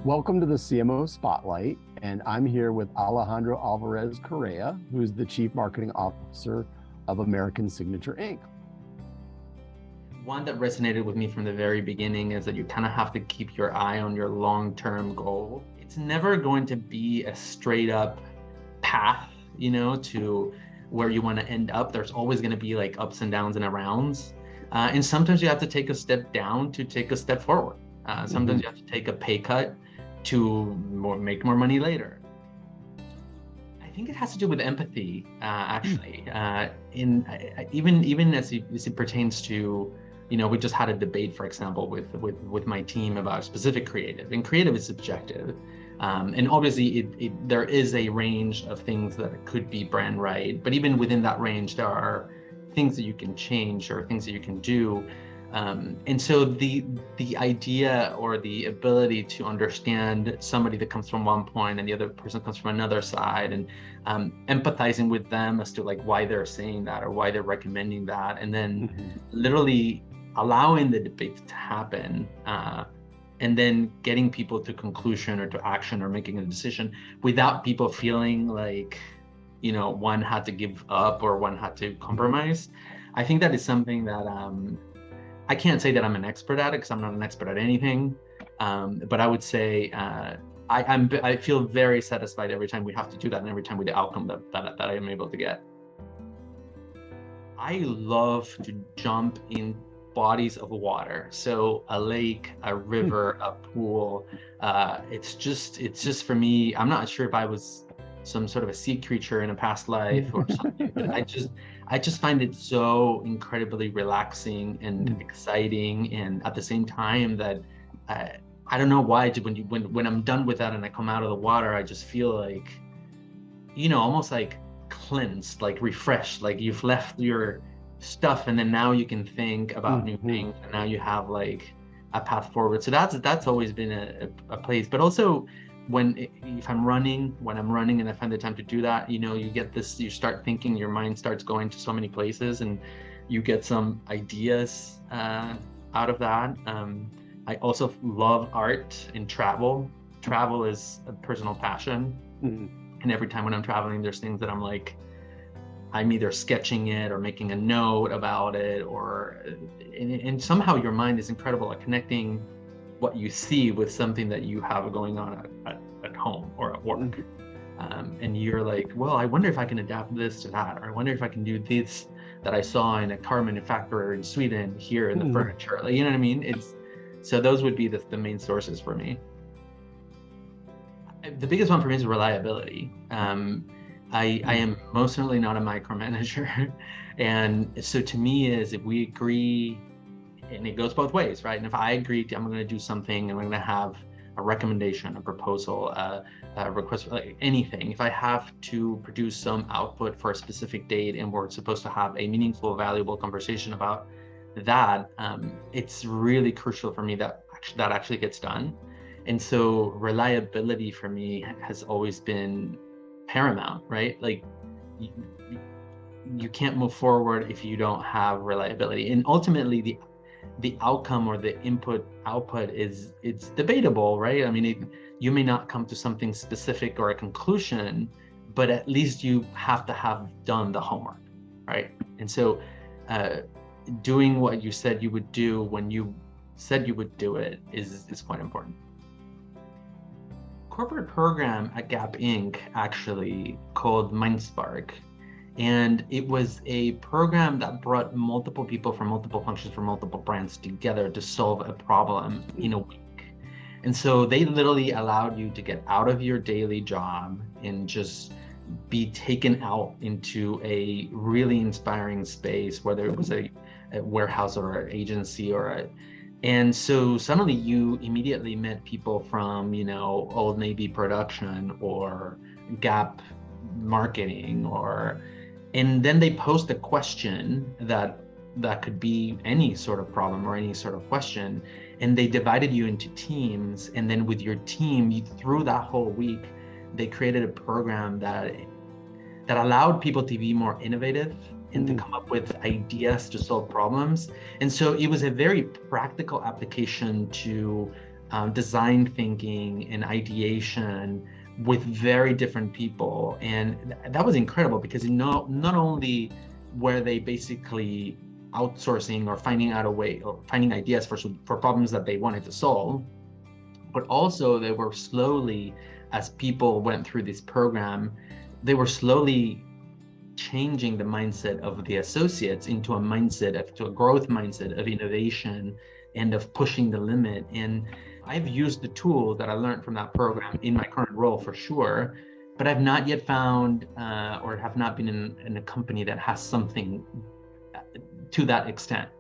Welcome to the CMO Spotlight, and I'm here with Alejandro Alvarez Correa, who's the Chief Marketing Officer of American Signature Inc. One that resonated with me from the very beginning is that you kind of have to keep your eye on your long-term goal. It's never going to be a straight up path, to where you want to end up. There's always going to be like ups and downs and arounds. And sometimes you have to take a step down to take a step forward. Sometimes you have to take a pay cut to make more money later. I think it has to do with empathy, actually. Even as it pertains to, we just had a debate, for example, with my team about specific creative, and creative is subjective. And obviously there is a range of things that could be brand right, but even within that range, there are things that you can change or things that you can do. And so the idea or the ability to understand somebody that comes from one point and the other person comes from another side, and empathizing with them as to like why they're saying that or why they're recommending that, and then literally allowing the debate to happen, and then getting people to conclusion or to action or making a decision without people feeling like, one had to give up or one had to compromise. I think that is something that I can't say that I'm an expert at it, because I'm not an expert at anything, but I would say I feel very satisfied every time we have to do that, and every time with the outcome that I am able to get. I love to jump in bodies of water, so a lake, a river, a pool. It's just for me. I'm not sure if I was some sort of a sea creature in a past life or something, but I just find it so incredibly relaxing and exciting, and at the same time that I don't know why, when I'm done with that and I come out of the water, I just feel like, almost like cleansed, like refreshed, like you've left your stuff and then now you can think about new things, and now you have like a path forward. So that's always been a place. But also when I'm running and I find the time to do that, you get this, you start thinking, your mind starts going to so many places, and you get some ideas out of that. I also love art and travel. Travel is a personal passion. And every time when I'm traveling, there's things that I'm either sketching it or making a note about it, and somehow your mind is incredible at connecting what you see with something that you have going on at home or at work. And you're like, well, I wonder if I can adapt this to that, or I wonder if I can do this that I saw in a car manufacturer in Sweden here in the furniture. Like, you know what I mean? So those would be the main sources for me. The biggest one for me is reliability. I am most certainly not a micromanager. And so to me is, if we agree, and it goes both ways, right? And if I agree I'm going to do something, and I'm going to have a recommendation, a proposal, a request, like anything, if I have to produce some output for a specific date and we're supposed to have a meaningful, valuable conversation about that, it's really crucial for me that actually gets done. And so reliability for me has always been paramount, right? Like you can't move forward if you don't have reliability. And ultimately the outcome or the output it's debatable, right? I mean, you may not come to something specific or a conclusion, but at least you have to have done the homework, right? And so doing what you said you would do when you said you would do it is quite important. Corporate program at Gap Inc. actually called MindSpark. And it was a program that brought multiple people from multiple functions, from multiple brands together to solve a problem in a week. And so they literally allowed you to get out of your daily job and just be taken out into a really inspiring space, whether it was a warehouse or an agency and so suddenly you immediately met people from, Old Navy production or Gap marketing, and then they posed a question that could be any sort of problem or any sort of question, and they divided you into teams, and then with your team, through that whole week, they created a program that allowed people to be more innovative and to come up with ideas to solve problems. And so it was a very practical application to design thinking and ideation with very different people. And that was incredible because not only were they basically outsourcing or finding out a way or finding ideas for problems that they wanted to solve, but also they were slowly, as people went through this program, they were slowly changing the mindset of the associates into a growth mindset of innovation and of pushing the limit. And I've used the tools that I learned from that program in my current role for sure, but I've not yet found or have not been in a company that has something to that extent.